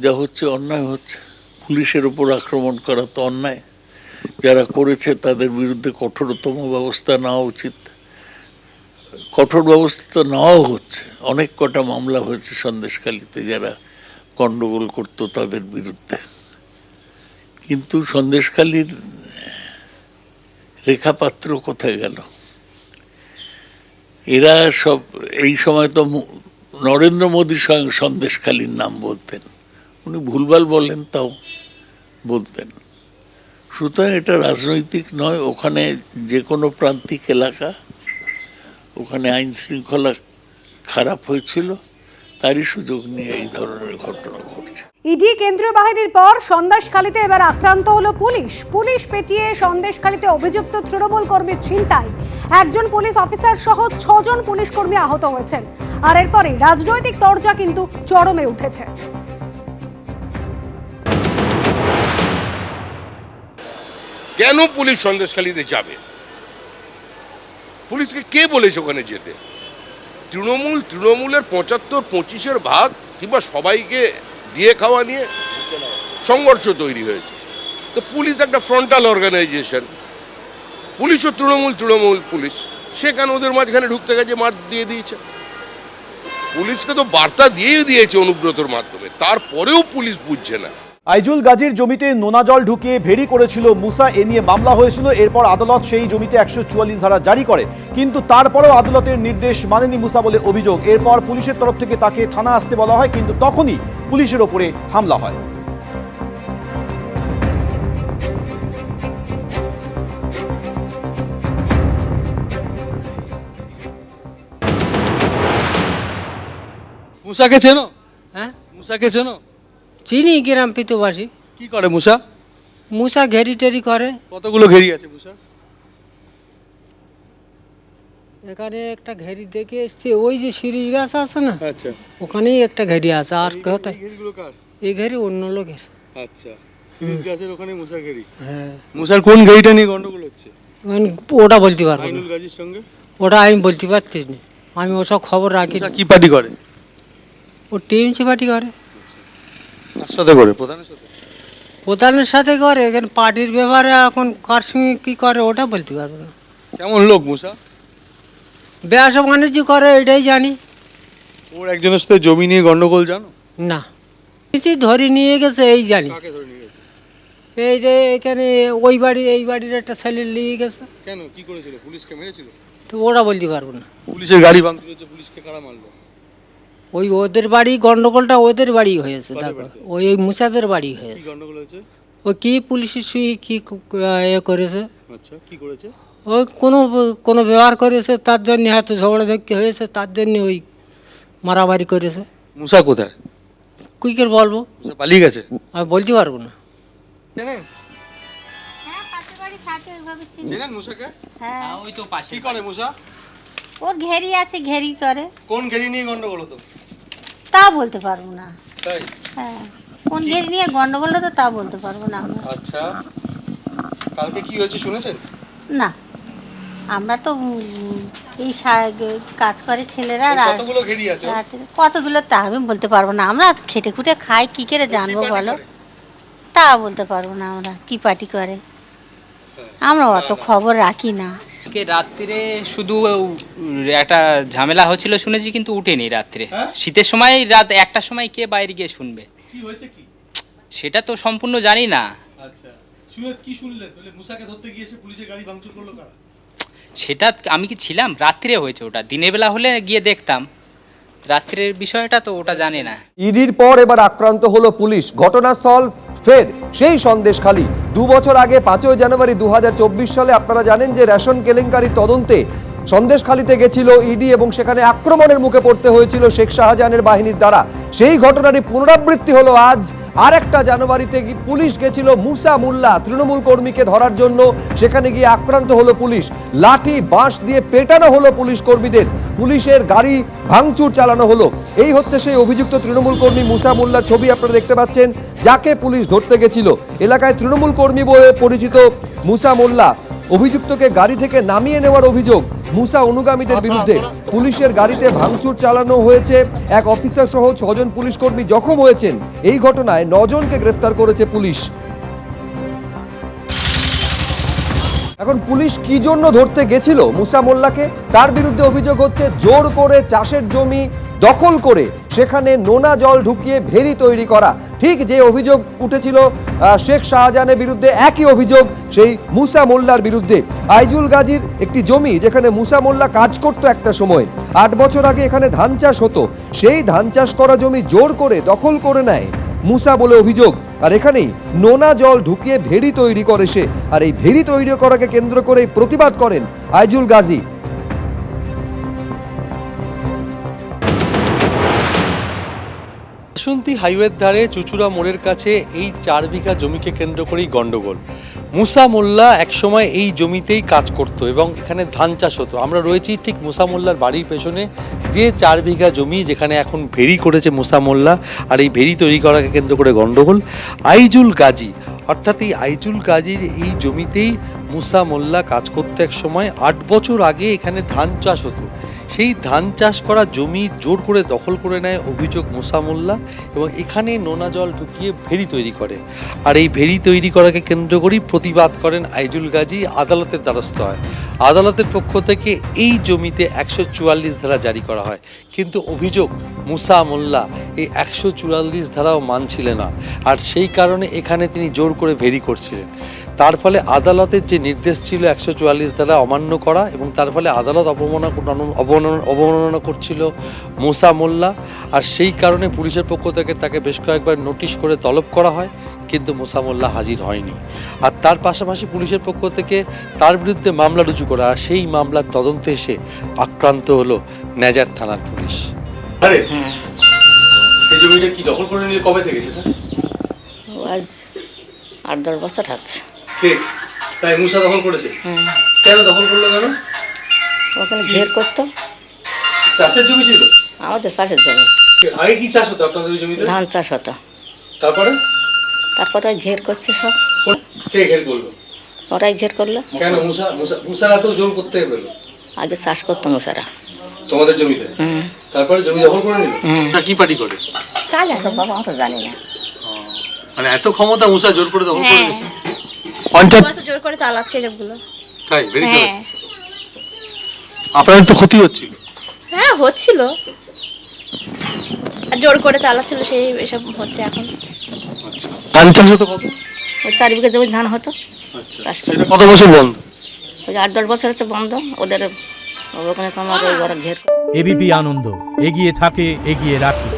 যা হচ্ছে অন্যায় হচ্ছে। পুলিশের উপর আক্রমণ করা তো অন্যায়। যারা করেছে তাদের বিরুদ্ধে কঠোরতম ব্যবস্থা নেওয়া উচিত। কঠোর ব্যবস্থা তো নেওয়াও হচ্ছে। অনেক কটা মামলা হয়েছে সন্দেশখালীতে যারা গণ্ডগোল করতো তাদের বিরুদ্ধে। কিন্তু সন্দেশখালীর রেখাপাত্র কোথায় গেল? এরা সব এই সময় তো নরেন্দ্র মোদী স্বয়ং সন্দেশখালীর নাম বলতেন, উনি ভুলভাল বলেন তাও বলতেন। সুতরাং এটা রাজনৈতিক নয়। ওখানে যে কোনো প্রান্তিক এলাকা, ওখানে আইন শৃঙ্খলা খারাপ হয়েছিল, তারই সুযোগ নিয়ে এই ধরনের ঘটনা ঘটছে। ইডি কেন্দ্রীয় বাহিনীর পর সন্দেশখালীতে এবার আক্রান্ত হলো পুলিশ। পুলিশ পেটিয়ে সন্দেশখালীতে অভিযুক্ত তৃণমূল কর্মী ছিনতাই। একজন পুলিশ অফিসার সহ 6 জন পুলিশ কর্মী আহত হয়েছেন। আর এরপরে রাজনৈতিক তরজা কিন্তু চরমে উঠেছে। কেন পুলিশ সন্দেশখালীতে যাবে? পুলিশকে কে বলেছে ওখানে যেতে? তৃণমূলের 75-25-এর ভাগ কিংবা সবাইকে দিয়ে খাওয়া নিয়ে সংঘর্ষ তৈরি হয়েছে। তো পুলিশ একটা ফ্রন্টাল অর্গানাইজেশন, পুলিশও তৃণমূল পুলিশ, সেখানে ওদের মাঝখানে ঢুকতে গেছে, মার দিয়ে দিয়েছে। পুলিশকে তো বার্তা দিয়েছে অনুব্রতর মাধ্যমে, তারপরেও পুলিশ বুঝছে না। আইজুল গাজীর জমিতে নোনা জল ঢুকিয়ে ভেড়ি করেছিল মুসা, এ নিয়ে মামলা হয়েছিল। এরপর আদালত সেই জমিতে 144 ধারা জারি করে, কিন্তু তারপরেও আদালতের নির্দেশ মানেনি মুসা বলে অভিযোগ। এরপর পুলিশের তরফ থেকে তাকে থানা আসতে বলা হয়, কিন্তু তখনই পুলিশের ওপরে হামলা হয়। মুসাকে চেনো? হ্যাঁ, মুসাকে চেনো? চিনি, গ্রাম পিতুবাসী। কি করে মুসা? মুসা ঘেরি টেরি করে। কতগুলো ঘেরি আছে মুসা? এখানে একটা ঘেরি দেখে এসছি, ওই যে শিরিষ গাছ আছে না, আচ্ছা, ওখানেই একটা ঘেরি আছে। আর কোথায়? ঘেরিগুলো কার? এই ঘেরি অন্য লোকের। আচ্ছা, সিরিজ গাছের ওখানে মুসা ঘেরি। হ্যাঁ, মুসার কোন ঘেরিটা নিয়ে গন্ডগোল হচ্ছে? ওটা বলতে পারবো না, আইনুল গাজীর সঙ্গে। ওটা আমি বলতে পারছিস না, আমি ওসব খবর রাখি না। মুসা কি পার্টি করে? ও টিএমসি পার্টি করে। কার সাথে করে? প্রধানের সাথে? প্রধানের সাথে করে। এখানে পার্টির ব্যাপারে এখন কার সঙ্গে কী করে ওটা বলতে পারবো না। কেমন লোক মুসা? ব্যবসা বাণিজ্য করে, এটাই জানি। ওর একজনের সাথে জমি নিয়ে গন্ডগোল জানো? না, কিছু ধরে নিয়ে গেছে এই জানি। কাকে ধরে নিয়ে গেছে? এই যে এখানে ওই বাড়ি, এই বাড়ির একটা ছেলে নিয়ে গেছে। কেন, কি করেছিল? পুলিশকে মেরেছিল? তো ওরা বলতে পারবো না। পুলিশের গাড়ি ভাঙচুর হচ্ছে, পুলিশকে কারা মারলো? ওই ওদের বাড়ি, গন্ডগোলটা ওদের বাড়ি হয়েছে। কাদের দেখো, বাড়িতে? ওই মুসাদের বাড়ি কি হয়েছে। গন্ডগোল হয়েছে? ওই কি পুলিশের সঙ্গে কি এ করেছে, আচ্ছা, কি করেছে? ওই কোনো ব্যবহার করেছে, তার জন্য হয়তো ঝগড়াঝাটি হয়েছে, তার জন্য ওই মারামারি করেছে। মুসা কোথায়? কি করে বলবো, মুসা পালিয়ে গেছে? আমি বলতে পারবো না। চেনেন? হ্যাঁ, পাশের বাড়ি থাকে, ওইভাবে চিনি। চেনেন মুসাকে? হ্যাঁ, ওই তো পাশে। কি করে মুসা? ওর ঘেরি আছে, ঘেরি করে। কোন ঘেরি নিয়ে গন্ডগোল হতো? তা বলতে পারবো না। তাই? হ্যাঁ, কোন ঘেরি নিয়ে গন্ডগোলটা তো তা বলতে পারবো না আমরা। আচ্ছা, কালকে কি হয়েছে শুনেছেন? না, আমরা তো এই কাজ করে ছেলেরা কতগুলো ঘেরি আছে? রাতে কতগুলো তা আমি বলতে পারবো না। আমরা খেটে খুটে খাই, কি করে জানবো বলো? তা বলতে পারবো না আমরা কি পার্টি করে। আমরা অত খবর রাখি না। রাত্রে শুধু একটা ঝামেলা হচ্ছিল শুনেছি, কিন্তু উঠেনি রাত্রে। হ্যাঁ? শীতের সময় রাত 1টার সময় কে বাইরে গিয়ে শুনবে? কি হয়েছে কি? সেটা তো সম্পূর্ণ জানি না। আচ্ছা, শুনে কি শুনলেন? তাহলে মুসাকে ধরতে গিয়েছে, পুলিশের গাড়ি ভাঙচুর করলো কারা? সেটা আমি কি ছিলাম? রাত্রে হয়েছে ওটা, দিনের বেলা হলে গিয়ে দেখতাম। রাত্রের বিষয়টা তো ওটা জানে না। ইডির পর এবার আক্রান্ত হলো পুলিশ। ঘটনাস্থল ফের সেই সন্দেশখালী। 2 বছর আগে 5 জানুয়ারি 2024 সালে আপনারা জানেন যে রেশন কেলেঙ্কারি তদন্তে সন্দেশখালীতে গেছিল ইডি এবং সেখানে আক্রমণের মুখে পড়তে হয়েছিল শেখ শাহজাহানের বাহিনীর দ্বারা। সেই ঘটনারই পুনরাবৃত্তি হলো আজ। আরেকটা জানুয়ারিতে পুলিশ গেছিল মুসা মোল্লা তৃণমূল কর্মীকে ধরার জন্য। সেখানে গিয়ে আক্রান্ত হলো পুলিশ, লাঠি বাঁশ দিয়ে পেটানো হলো পুলিশ কর্মীদের, পুলিশের গাড়ি ভাঙচুর চালানো হলো। এই হচ্ছে সেই অভিযুক্ত তৃণমূল কর্মী মুসা মোল্লার ছবি আপনারা দেখতে পাচ্ছেন, যাকে পুলিশ ধরতে গেছিল। এলাকায় তৃণমূল কর্মী বলে পরিচিত মুসা মোল্লা অভিযুক্তকে গাড়ি থেকে নামিয়ে নেওয়ার অভিযোগ। মুসা অনুগামীদের বিরুদ্ধে। পুলিশের গাড়িতে ভাঙচুর চালানো হয়েছে, এক অফিসার সহ 6 জন পুলিশ কর্মী জখম হয়েছেন। এই ঘটনায় 9 জনকে গ্রেফতার করেছে পুলিশ। এখন পুলিশ কি জন্য ধরতে গেছিল মুসা মোল্লাকে, তার বিরুদ্ধে অভিযোগ হচ্ছে জোর করে চাষের জমি দখল করে সেখানে নোনা জল ঢুকিয়ে ভেরি তৈরি করা। ঠিক যে অভিযোগ উঠেছিল শেখ শাহজাহানের বিরুদ্ধে, একই অভিযোগ সেই মুসা মোল্লার বিরুদ্ধে। আইজুল গাজীর একটি জমি যেখানে মুসা মোল্লা কাজ করত একটা সময়, 8 বছর আগে এখানে ধান চাষ হতো, সেই ধান চাষ করা জমি জোর করে দখল করে নেয় মুসা বলে অভিযোগ। আর এখানেই নোনা জল ঢুকিয়ে ভেরি তৈরি করে সে, আর এই ভেরি তৈরি করাকে কেন্দ্র করে প্রতিবাদ করেন আইজুল গাজী। বাসন্তী হাইওয়ের ধারে চুচুড়া মোড়ের কাছে এই 4 বিঘা জমিকে কেন্দ্র করেই গন্ডগোল। মুসা মোল্লা একসময় এই জমিতেই কাজ করত এবং এখানে ধান চাষ হতো। আমরা রয়েছি ঠিক মুসা মোল্লার বাড়ির পেছনে, যে 4 বিঘা জমি যেখানে এখন ভেরি করেছে মুসা মোল্লা, আর এই ভেরি তৈরি করাকে কেন্দ্র করে গন্ডগোল। আইজুল গাজী, অর্থাৎ এই আইজুল গাজীর এই জমিতেই মুসা মোল্লা কাজ করতো এক সময়। 8 বছর আগে এখানে ধান চাষ হতো, সেই ধান চাষ করা জমি জোর করে দখল করে নেয় অভিযোগ মুসা মোল্লা, এবং এখানে নোনা জল ঢুকিয়ে ভেরি তৈরি করে। আর এই ভেরি তৈরি করাকে কেন্দ্র করেই প্রতিবাদ করেন আইজুল গাজী, আদালতের দ্বারস্থ হয়। আদালতের পক্ষ থেকে এই জমিতে 144 ধারা জারি করা হয়, কিন্তু অভিযোগ মুসা মোল্লা এই 144 ধারাও মানছিলেন না, আর সেই কারণে এখানে তিনি জোর করে ভেরি করছিলেন। তার ফলে আদালতের যে নির্দেশ ছিল 144 ধারা অমান্য করা, এবং তার ফলে আদালত অবমাননা করছিল মুসা মোল্লা, আর সেই কারণে পুলিশের পক্ষ থেকে তাকে বেশ কয়েকবার নোটিশ করে তলব করা হয়, কিন্তু মুসা মোল্লা হাজির হয়নি। আর তার পাশাপাশি পুলিশের পক্ষ থেকে তার বিরুদ্ধে মামলা রুজু করা, আর সেই মামলার তদন্তে এসে আক্রান্ত হলো নেজার থানার পুলিশ। আরে এই জমিটা কি দখল করে নিয়ে কবে থেকে সেটা? আজ 8-10 বছর হচ্ছে। কে তাই মুসা দখল করেছে? কেন দখল করলো? কেন? ওখানে ঘের করতো। চাষের জমি ছিল? আমাদের চাষের জমি। আগে কি চাষ হতো আপনাদের ওই জমিতে? ধান চাষ হতো। তারপরে তারপরে ঘের করছে সব। কে ঘের করলো? ওরাই ঘের করলো। কেন মুসারা তো জোর করতে পেলো? আগে চাষ করতো মুসারা তোমাদের জমিতে, তারপরে জমি দখল করে নিল। কি পার্টি করে? কাজ আছে বাবা, আমরা জানি না। মানে এত ক্ষমতা মুসা জোর করে দখল করে নিয়েছে, জোর করে চালাচ্ছে এসবগুলো। তাই ভেরি চালাচ্ছে। আপনাদের তো ক্ষতি হচ্ছিল। হ্যাঁ হচ্ছিল, আর জোর করে চালাচ্ছিল, সেই এসব হচ্ছে এখন। ধান চাষ হতো কত? ওই 4 বিঘা জমি ধান হতো। সেটা কত বছর বন্ধ? ওই 8-10 বছর হচ্ছে বন্ধ। ওদের ওখানে তোমার ওই ওরা ঘের। এবিপি আনন্দ, এগিয়ে থাকে, এগিয়ে রাখে।